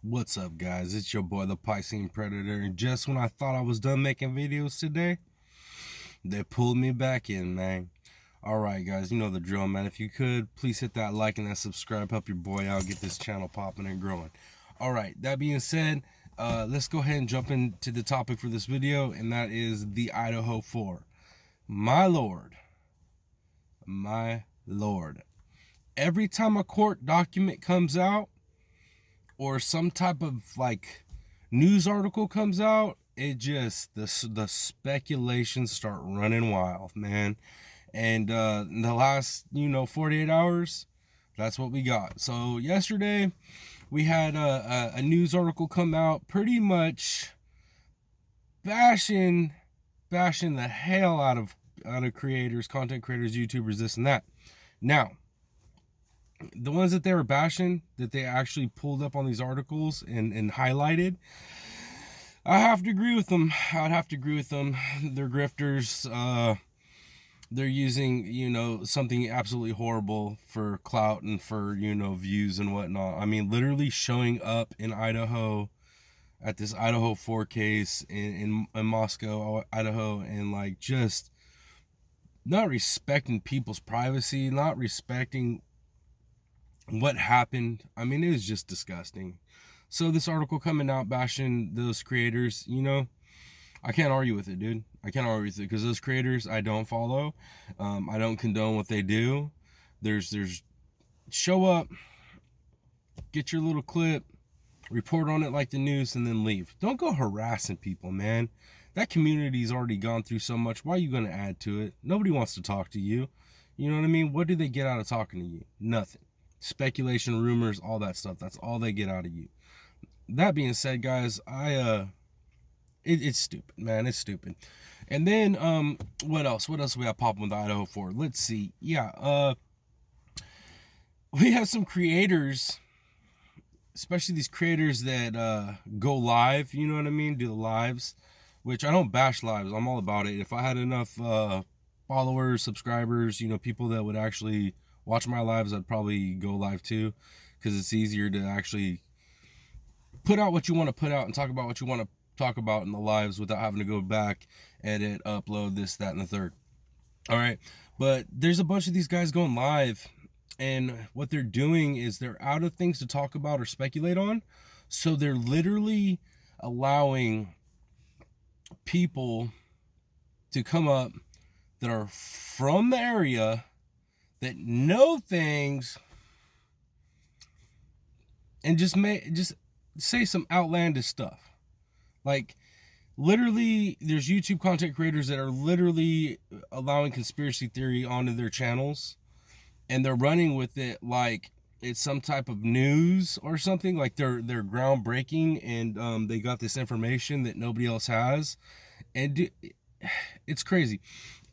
What's up, guys? It's your boy, the Piscean Predator, and just when I thought I was done making videos today, they pulled me back in, man. Alright, guys, you know the drill, man. If you could, please hit that like and that subscribe. Help your boy out, get this channel popping and growing. Alright, that being said, let's go ahead and jump into the topic for this video, and that is the Idaho4. My lord. My lord. Every time a court document comes out, or some type of like news article comes out, it just the speculations start running wild, man. And in the last 48 hours, that's what we got. So yesterday we had a news article come out pretty much bashing the hell out of creators, content creators, YouTubers, this and that. Now, the ones that they were bashing, that they actually pulled up on these articles and highlighted, I have to agree with them. I'd have to agree with them. They're grifters. They're using, something absolutely horrible for clout and for, views and whatnot. I mean, literally showing up in Idaho at this Idaho4 case in Moscow, Idaho, and like just not respecting people's privacy, not respecting what happened. I mean, it was just disgusting. So this article coming out bashing those creators, I can't argue with it, dude. I can't argue with it because those creators I don't follow. I don't condone what they do. There's show up, get your little clip, report on it like the news, and then leave. Don't go harassing people, man. That community's already gone through so much. Why are you going to add to it? Nobody wants to talk to you. You know what I mean? What do they get out of talking to you? Nothing. Speculation, rumors, all that stuff. That's all they get out of you. That being said, guys, it's stupid, man. It's stupid. And then what else we have popping with Idaho4? Let's see. Yeah, we have some creators, especially these creators that go live, you know what I mean, do the lives, which I don't bash lives. I'm all about it. If I had enough followers, subscribers, people that would actually watch my lives, I'd probably go live too, because it's easier to actually put out what you want to put out and talk about what you want to talk about in the lives without having to go back, edit, upload, this, that, and the third. All right, but there's a bunch of these guys going live, and what they're doing is they're out of things to talk about or speculate on, so they're literally allowing people to come up that are from the area, that know things, and just say some outlandish stuff. Like, literally, there's YouTube content creators that are literally allowing conspiracy theory onto their channels, and they're running with it like it's some type of news or something. Like they're groundbreaking, and they got this information that nobody else has, and it's crazy.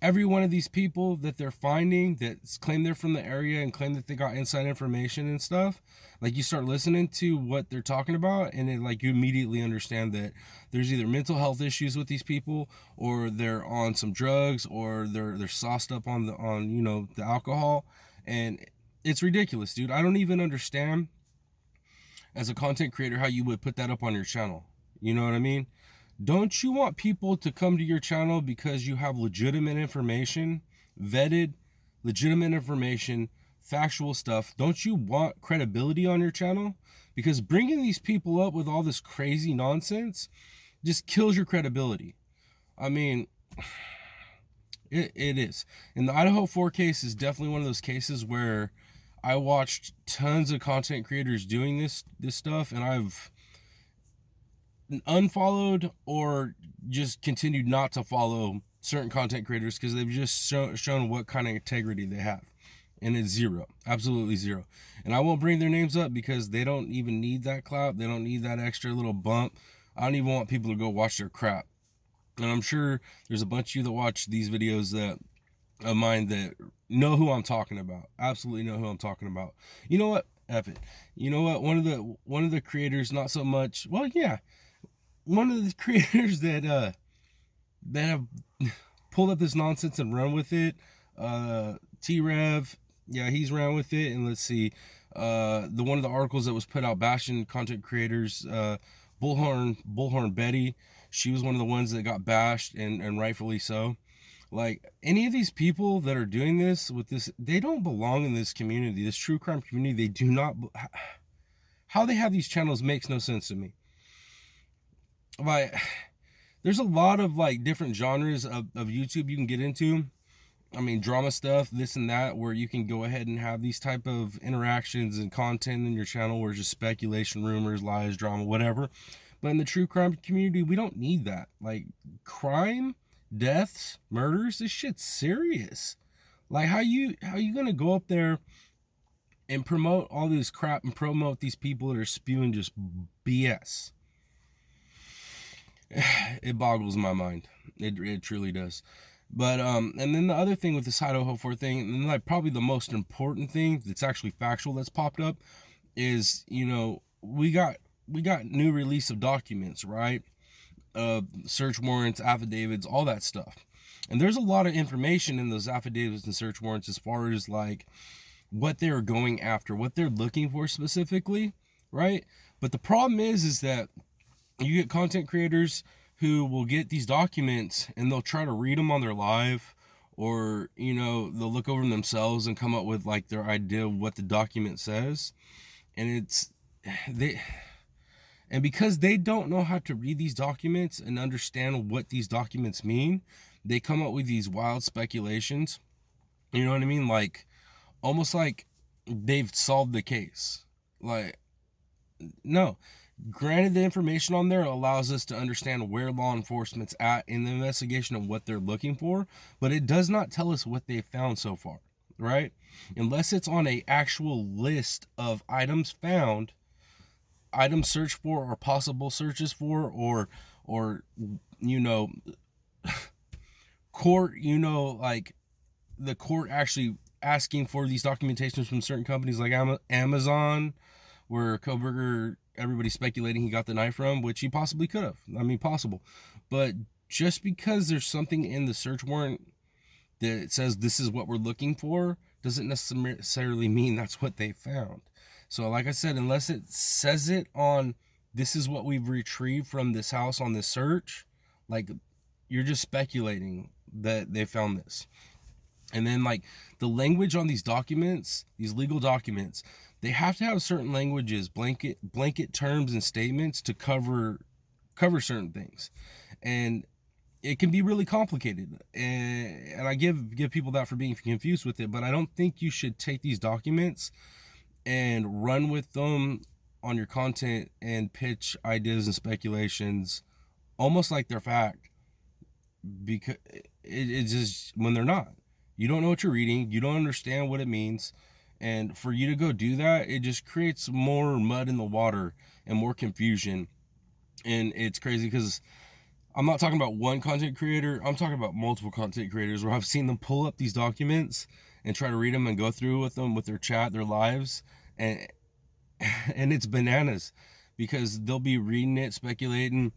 Every one of these people that they're finding that claim they're from the area and claim that they got inside information and stuff, like, you start listening to what they're talking about, and it, like, you immediately understand that there's either mental health issues with these people, or they're on some drugs, or they're sauced up on the alcohol, and it's ridiculous, dude. I don't even understand, as a content creator, how you would put that up on your channel. You know what I mean? Don't you want people to come to your channel because you have legitimate information, vetted, legitimate information, factual stuff? Don't you want credibility on your channel? Because bringing these people up with all this crazy nonsense just kills your credibility. I mean, it is. And the Idaho4 case is definitely one of those cases where I watched tons of content creators doing this stuff, and I've unfollowed or just continued not to follow certain content creators because they've just shown what kind of integrity they have, and it's zero, absolutely zero. And I won't bring their names up because they don't even need that clout. They don't need that extra little bump. I don't even want people to go watch their crap. And I'm sure there's a bunch of you that watch these videos that of mine that know who I'm talking about, absolutely know who I'm talking about. You know what, F it. You know what, one of the creators, not so much, well, yeah, one of the creators that have pulled up this nonsense and run with it, T-Rev, yeah, he's ran with it. And let's see, The one of the articles that was put out bashing content creators, Bullhorn Betty, she was one of the ones that got bashed, and rightfully so. Like, any of these people that are doing this with this, they don't belong in this community, this true crime community. They do not. How they have these channels makes no sense to me. Like, there's a lot of like different genres of YouTube you can get into. I mean, drama stuff, this and that, where you can go ahead and have these type of interactions and content in your channel where it's just speculation, rumors, lies, drama, whatever. But in the true crime community, we don't need that. Like, crime, deaths, murders, this shit's serious. Like, how you gonna go up there and promote all this crap and promote these people that are spewing just BS? It boggles my mind. It truly does. But and then the other thing with this Idaho4 thing, and then like probably the most important thing that's actually factual that's popped up is, you know, we got new release of documents, right? Search warrants, affidavits, all that stuff. And there's a lot of information in those affidavits and search warrants as far as like what they're going after, what they're looking for specifically, right? But the problem is that you get content creators who will get these documents and they'll try to read them on their live, or, you know, they'll look over them themselves and come up with like their idea of what the document says. And because they don't know how to read these documents and understand what these documents mean, they come up with these wild speculations. You know what I mean? Like, almost like they've solved the case. Like, no. Granted, the information on there allows us to understand where law enforcement's at in the investigation of what they're looking for, but it does not tell us what they've found so far, right? Unless it's on a actual list of items found, items searched for, or possible searches for, or you know, court, you know, like the court actually asking for these documentations from certain companies like Amazon, where Koberger, everybody's speculating he got the knife from, which he possibly could have. I mean, possible. But just because there's something in the search warrant that says this is what we're looking for, doesn't necessarily mean that's what they found. So like I said, unless it says it on, this is what we've retrieved from this house on this search, like, you're just speculating that they found this. And then like the language on these documents, these legal documents, they have to have certain languages, blanket terms and statements to cover certain things. And it can be really complicated. And I give people that for being confused with it, but I don't think you should take these documents and run with them on your content and pitch ideas and speculations almost like they're fact, because it's just, when they're not. You don't know what you're reading, you don't understand what it means, and for you to go do that, it just creates more mud in the water and more confusion. And it's crazy because I'm not talking about one content creator, I'm talking about multiple content creators where I've seen them pull up these documents and try to read them and go through with them with their chat, their lives, and it's bananas, because they'll be reading it, speculating.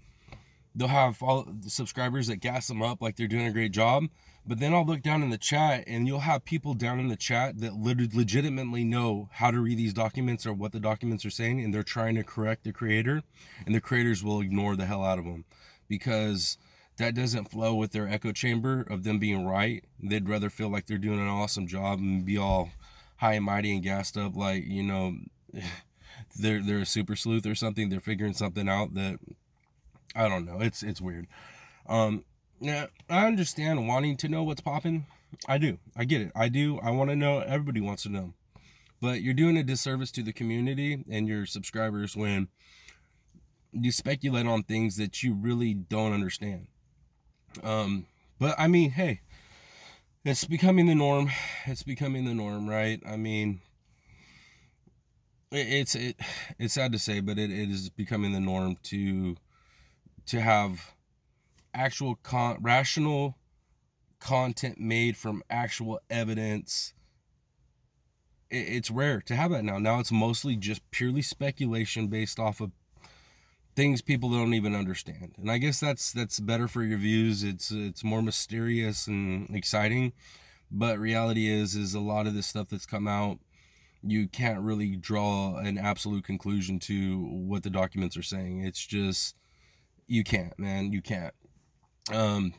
They'll have all the subscribers that gas them up like they're doing a great job, but then I'll look down in the chat and you'll have people down in the chat that legitimately know how to read these documents or what the documents are saying, and they're trying to correct the creator, and the creators will ignore the hell out of them because that doesn't flow with their echo chamber of them being right. They'd rather feel like they're doing an awesome job and be all high and mighty and gassed up like, you know, they're a super sleuth or something. They're figuring something out that, I don't know. It's weird. Now, I understand wanting to know what's popping. I do. I get it. I do. I want to know. Everybody wants to know. But you're doing a disservice to the community and your subscribers when you speculate on things that you really don't understand. But I mean, hey, it's becoming the norm. It's becoming the norm, right? I mean, it's sad to say, but it is becoming the norm to have actual rational content made from actual evidence. It's rare to have that now. Now it's mostly just purely speculation based off of things people don't even understand. And I guess that's better for your views. It's more mysterious and exciting. But reality is a lot of this stuff that's come out, you can't really draw an absolute conclusion to what the documents are saying. It's just, you can't, man, you can't. um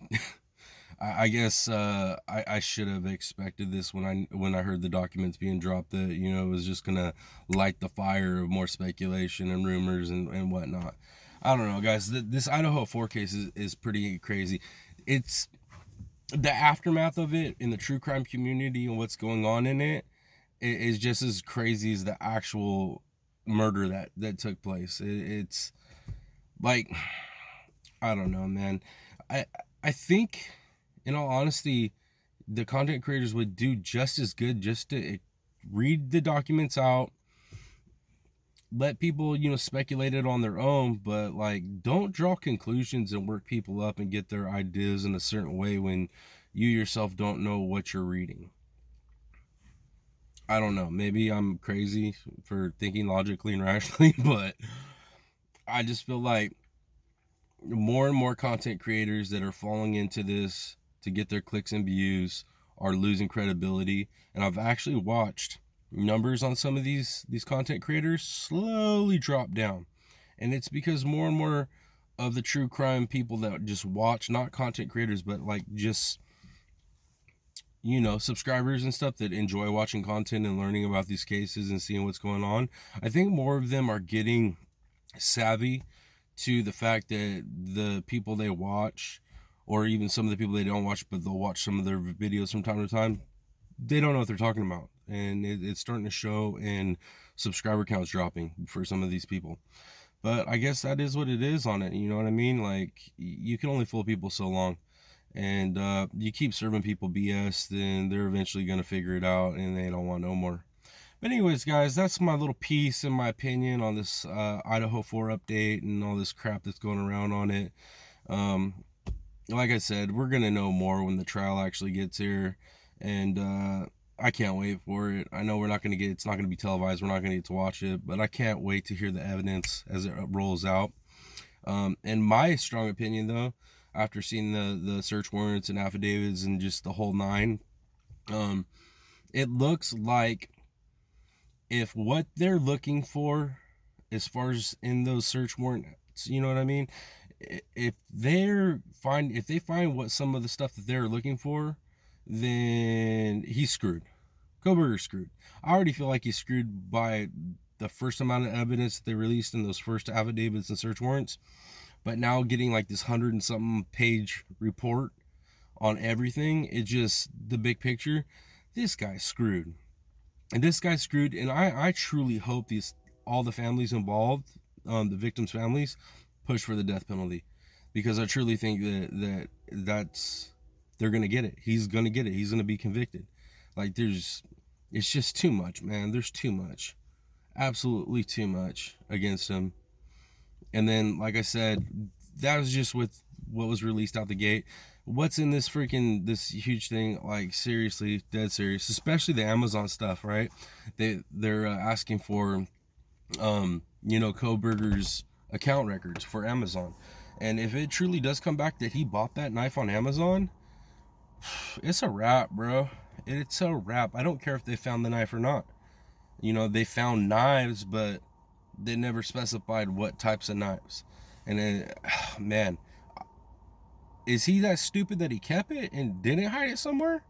I guess I should have expected this when I heard the documents being dropped, that, you know, it was just gonna light the fire of more speculation and rumors and whatnot. I don't know, guys. This Idaho4 case is pretty crazy. It's the aftermath of it in the true crime community and what's going on in it is just as crazy as the actual murder that took place. It's like, I don't know, man. I think, in all honesty, the content creators would do just as good just to read the documents out, let people, you know, speculate it on their own, but like, don't draw conclusions and work people up and get their ideas in a certain way when you yourself don't know what you're reading. I don't know, maybe I'm crazy for thinking logically and rationally, but I just feel like more and more content creators that are falling into this to get their clicks and views are losing credibility. And I've actually watched numbers on some of these content creators slowly drop down, and it's because more and more of the true crime people that just watch, not content creators, but like just, you know, subscribers and stuff that enjoy watching content and learning about these cases and seeing what's going on, I think more of them are getting savvy to the fact that the people they watch, or even some of the people they don't watch but they'll watch some of their videos from time to time, they don't know what they're talking about, and it's starting to show in subscriber counts dropping for some of these people. But I guess that is what it is on it, you know what I mean? Like, you can only fool people so long, and you keep serving people BS, then they're eventually going to figure it out and they don't want no more. But anyways, guys, that's my little piece and my opinion on this Idaho4 update and all this crap that's going around on it. Like I said, we're going to know more when the trial actually gets here, and I can't wait for it. I know it's not going to be televised, we're not going to get to watch it, but I can't wait to hear the evidence as it rolls out. And my strong opinion, though, after seeing the search warrants and affidavits and just the whole nine, it looks like if what they're looking for as far as in those search warrants, you know what I mean, if they find what some of the stuff that they're looking for, then he's screwed. Kohberger's screwed. I already feel like he's screwed by the first amount of evidence that they released in those first affidavits and search warrants, but now getting like this 100 and something page report on everything, it just, the big picture, this guy's screwed. And this guy's screwed, and I truly hope all the families involved, the victims' families, push for the death penalty, because I truly think that's they're gonna get it. He's gonna get it. He's gonna be convicted. Like, it's just too much, man. There's too much, absolutely too much against him. And then, like I said, that was just with what was released out the gate. What's in this huge thing? Like, seriously, dead serious, especially the Amazon stuff, right? They're asking for you know, Kohberger's account records for Amazon, and if it truly does come back that he bought that knife on Amazon, it's a wrap, bro. It's a wrap. I don't care if they found the knife or not. You know, they found knives, but they never specified what types of knives. And then, man, is he that stupid that he kept it and didn't hide it somewhere?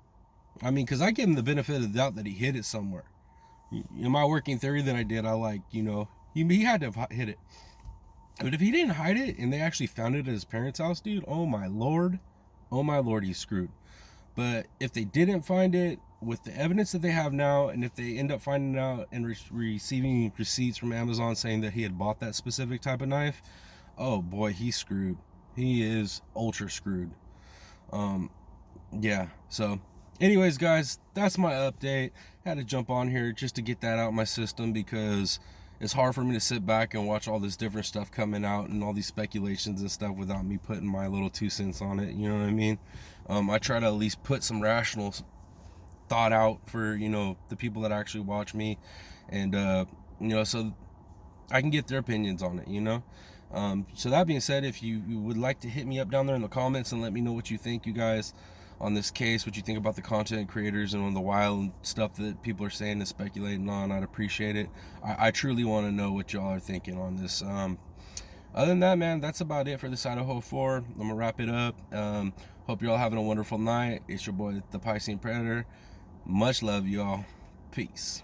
I mean, because I give him the benefit of the doubt that he hid it somewhere. In my working theory that I did, I like, you know, he had to have hid it. But if he didn't hide it and they actually found it at his parents' house, dude, oh my lord, he's screwed. But if they didn't find it, with the evidence that they have now, and if they end up finding out and receiving receipts from Amazon saying that he had bought that specific type of knife, oh boy, he's screwed. He is ultra screwed. Yeah, so anyways, guys, that's my update. Had to jump on here just to get that out of my system, because it's hard for me to sit back and watch all this different stuff coming out and all these speculations and stuff without me putting my little 2 cents on it, you know what I mean? I try to at least put some rational thought out for, you know, the people that actually watch me, and you know, so I can get their opinions on it, you know. So that being said, if you would like to hit me up down there in the comments and let me know what you think, you guys, on this case, what you think about the content creators and on the wild stuff that people are saying and speculating on. I'd appreciate it. I truly want to know what y'all are thinking on this. Other than that, man, that's about it for this Idaho4. I'm gonna wrap it up. Hope you're all having a wonderful night. It's your boy, the Piscean Predator. Much love, y'all. Peace.